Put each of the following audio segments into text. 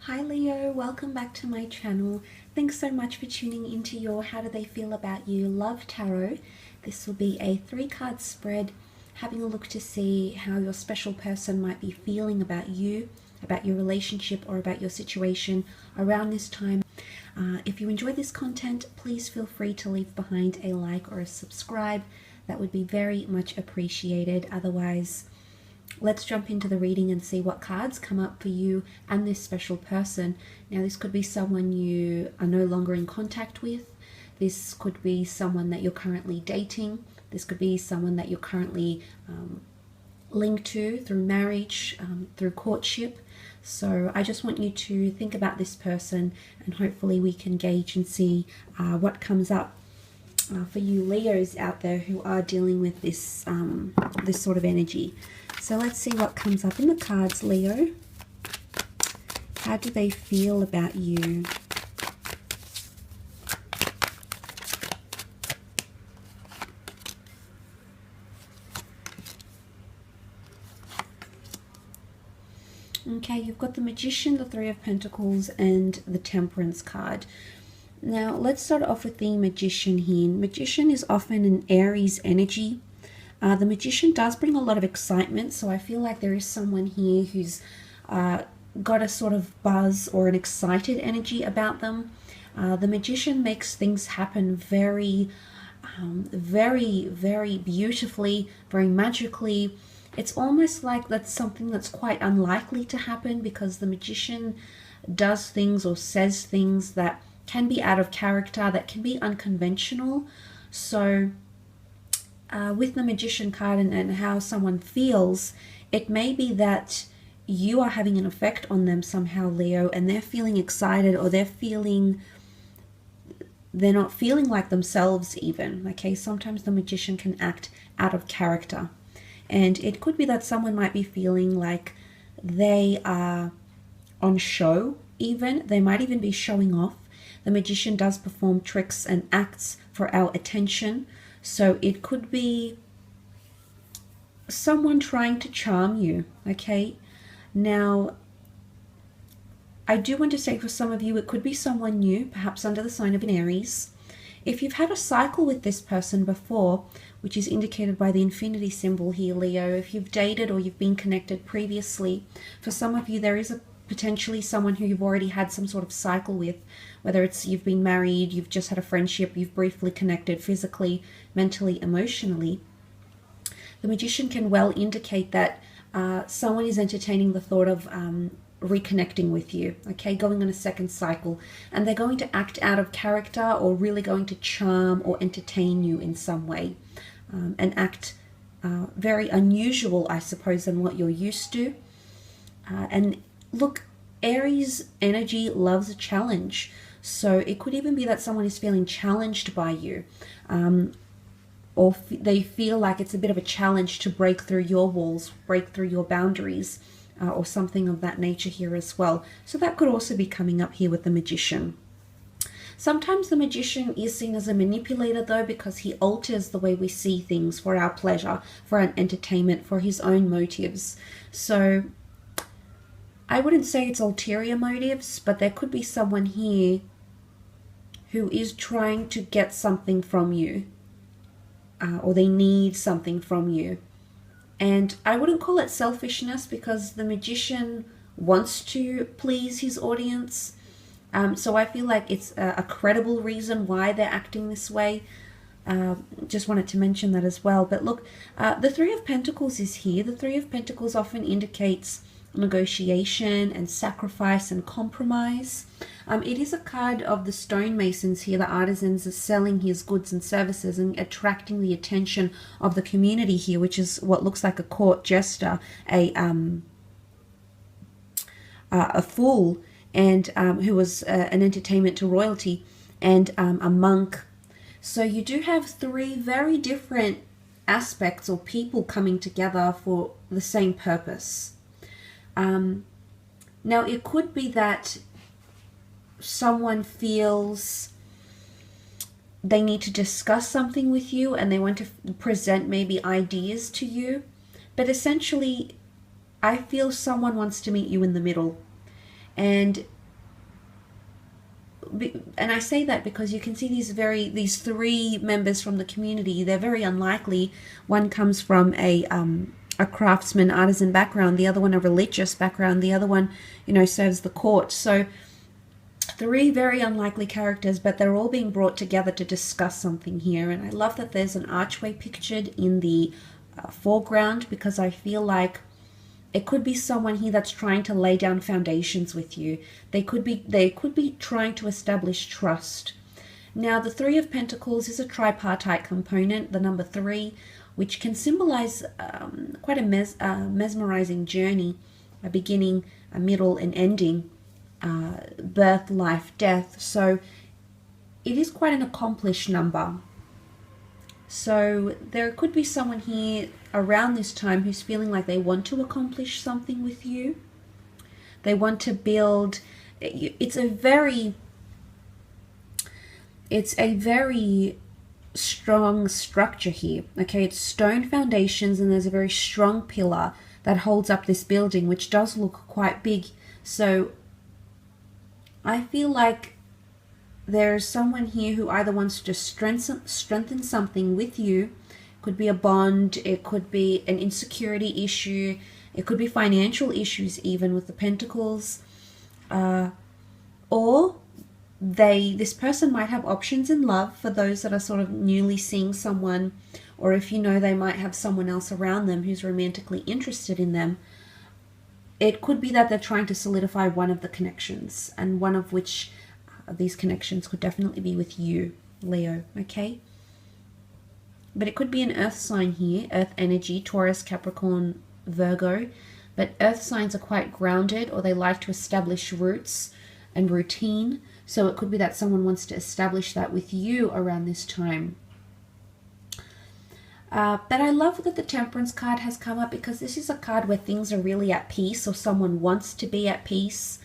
Hi Leo, welcome back to my channel. Thanks so much for tuning into your How Do They Feel About You Love Tarot. This will be a 3-card spread, having a look to see how your special person might be feeling about you, about your relationship, or about your situation around this time. If you enjoy this content, please feel free to leave behind a like or a subscribe. That would be very much appreciated. Otherwise, let's jump into the reading and see what cards come up for you and this special person. Now, this could be someone you are no longer in contact with. This could be someone that you're currently dating. This could be someone that you're currently linked to through marriage, through courtship. So I just want you to think about this person, and hopefully we can gauge and see what comes up for you Leos out there who are dealing with this this sort of energy. So let's see what comes up in the cards, Leo. How do they feel about you? Okay, you've got the Magician, the Three of Pentacles, and the Temperance card. Now, let's start off with the Magician here. Magician is often an Aries energy. The Magician does bring a lot of excitement, so I feel like there is someone here who's got a sort of buzz or an excited energy about them. The Magician makes things happen very beautifully, very magically. It's almost like that's something that's quite unlikely to happen, because the Magician does things or says things that can be out of character, that can be unconventional. So with the Magician card and how someone feels, it may be that you are having an effect on them somehow, Leo, and they're feeling excited, or they're not feeling like themselves even. Okay, sometimes the Magician can act out of character, and it could be that someone might be feeling like they are on show even. They might even be showing off. The Magician does perform tricks and acts for our attention. So it could be someone trying to charm you, okay? Now, I do want to say for some of you, it could be someone new, perhaps under the sign of an Aries. If you've had a cycle with this person before, which is indicated by the infinity symbol here, Leo, if you've dated or you've been connected previously, for some of you, there is potentially someone who you've already had some sort of cycle with, whether it's you've been married, you've just had a friendship, you've briefly connected physically, mentally, emotionally. The Magician can well indicate that someone is entertaining the thought of reconnecting with you, okay, going on a second cycle, and they're going to act out of character, or really going to charm or entertain you in some way, and act very unusual, I suppose, than what you're used to. And look, Aries energy loves a challenge. So it could even be that someone is feeling challenged by you, or they feel like it's a bit of a challenge to break through your walls, break through your boundaries, or something of that nature here as well. So that could also be coming up here with the Magician. Sometimes the Magician is seen as a manipulator, though, because he alters the way we see things for our pleasure, for our entertainment, for his own motives. So I wouldn't say it's ulterior motives, but there could be someone here who is trying to get something from you, or they need something from you. And I wouldn't call it selfishness, because the Magician wants to please his audience. So I feel like it's a credible reason why they're acting this way. Just wanted to mention that as well. But look, the Three of Pentacles is here. The Three of Pentacles often indicates negotiation and sacrifice and compromise. It is a card of the stonemasons here, the artisans, are selling his goods and services and attracting the attention of the community here, which is what looks like a court jester, a fool, and who was an entertainment to royalty, and a monk. So you do have three very different aspects or people coming together for the same purpose. Now, it could be that someone feels they need to discuss something with you, and they want to present maybe ideas to you. But essentially, I feel someone wants to meet you in the middle. And I say that because you can see these three members from the community. They're very unlikely. One comes from a craftsman, artisan background. The other one a religious background. The other one, serves the court. So three very unlikely characters, but they're all being brought together to discuss something here. And I love that there's an archway pictured in the foreground, because I feel like it could be someone here that's trying to lay down foundations with you. They could be trying to establish trust. Now, the Three of Pentacles is a tripartite component, the number 3, which can symbolize quite a mesmerizing journey, a beginning, a middle, and ending, birth, life, death. So it is quite an accomplished number. So there could be someone here around this time who's feeling like they want to accomplish something with you. They want to build. It's a very strong structure here. Okay, it's stone foundations, and there's a very strong pillar that holds up this building, which does look quite big. So I feel like there's someone here who either wants to strengthen something with you. It could be a bond, it could be an insecurity issue, it could be financial issues even with the Pentacles, or this person might have options in love for those that are sort of newly seeing someone, or if they might have someone else around them who's romantically interested in them. It could be that they're trying to solidify one of the connections, and one of which these connections could definitely be with you, Leo, okay? But it could be an earth sign here, earth energy, Taurus, Capricorn, Virgo. But earth signs are quite grounded, or they like to establish roots and routine. So it could be that someone wants to establish that with you around this time. But I love that the Temperance card has come up, because this is a card where things are really at peace, or someone wants to be at peace.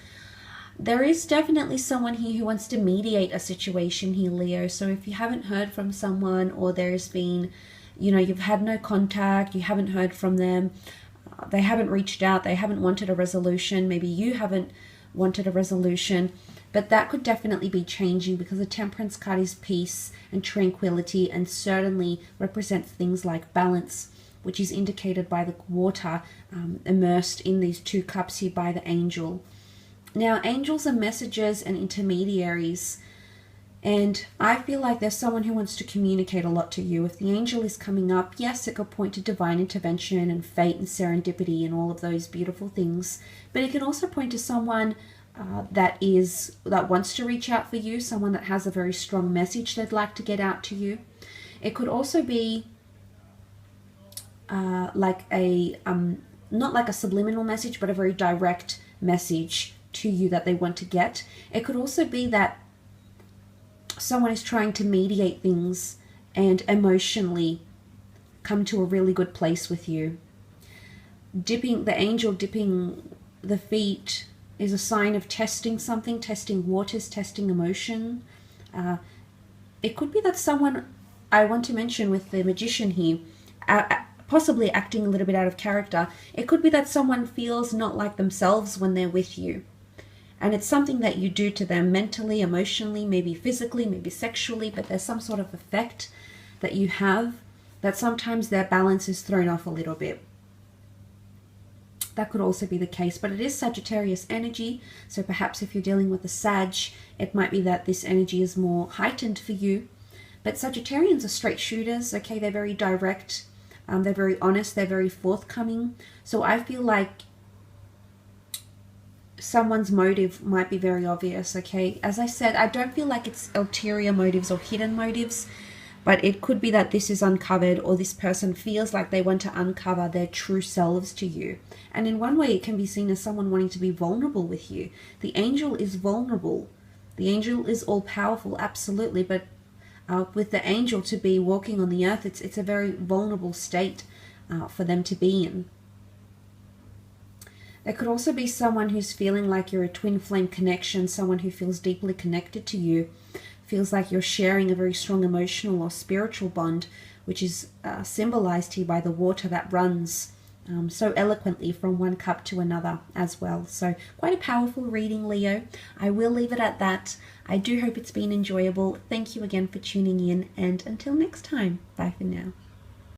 There is definitely someone here who wants to mediate a situation here, Leo. So if you haven't heard from someone, or there's been, you've had no contact, you haven't heard from them, they haven't reached out, they haven't wanted a resolution, maybe you haven't wanted a resolution, but that could definitely be changing, because the Temperance card is peace and tranquility, and certainly represents things like balance, which is indicated by the water immersed in these two cups here by the angel. Now, angels are messengers and intermediaries, and I feel like there's someone who wants to communicate a lot to you. If the angel is coming up, yes, it could point to divine intervention and fate and serendipity and all of those beautiful things, but it can also point to someone that wants to reach out for you, someone that has a very strong message they'd like to get out to you. It could also be like not like a subliminal message, but a very direct message to you that they want to get. It could also be that someone is trying to mediate things and emotionally come to a really good place with you. The angel dipping the feet is a sign of testing something, testing waters, testing emotion. It could be that someone, I want to mention with the Magician here, possibly acting a little bit out of character. It could be that someone feels not like themselves when they're with you. And it's something that you do to them mentally, emotionally, maybe physically, maybe sexually, but there's some sort of effect that you have that sometimes their balance is thrown off a little bit. That could also be the case, but it is Sagittarius energy, so perhaps if you're dealing with a Sag, it might be that this energy is more heightened for you. But Sagittarians are straight shooters, okay? They're very direct, they're very honest, they're very forthcoming. So I feel like someone's motive might be very obvious, okay? As I said, I don't feel like it's ulterior motives or hidden motives, but it could be that this is uncovered, or this person feels like they want to uncover their true selves to you. And in one way, it can be seen as someone wanting to be vulnerable with you. The angel is vulnerable. The angel is all-powerful, absolutely, but with the angel to be walking on the earth, it's a very vulnerable state for them to be in. There could also be someone who's feeling like you're a twin flame connection, someone who feels deeply connected to you, feels like you're sharing a very strong emotional or spiritual bond, which is symbolized here by the water that runs so eloquently from one cup to another as well. So quite a powerful reading, Leo. I will leave it at that. I do hope it's been enjoyable. Thank you again for tuning in, and until next time, bye for now.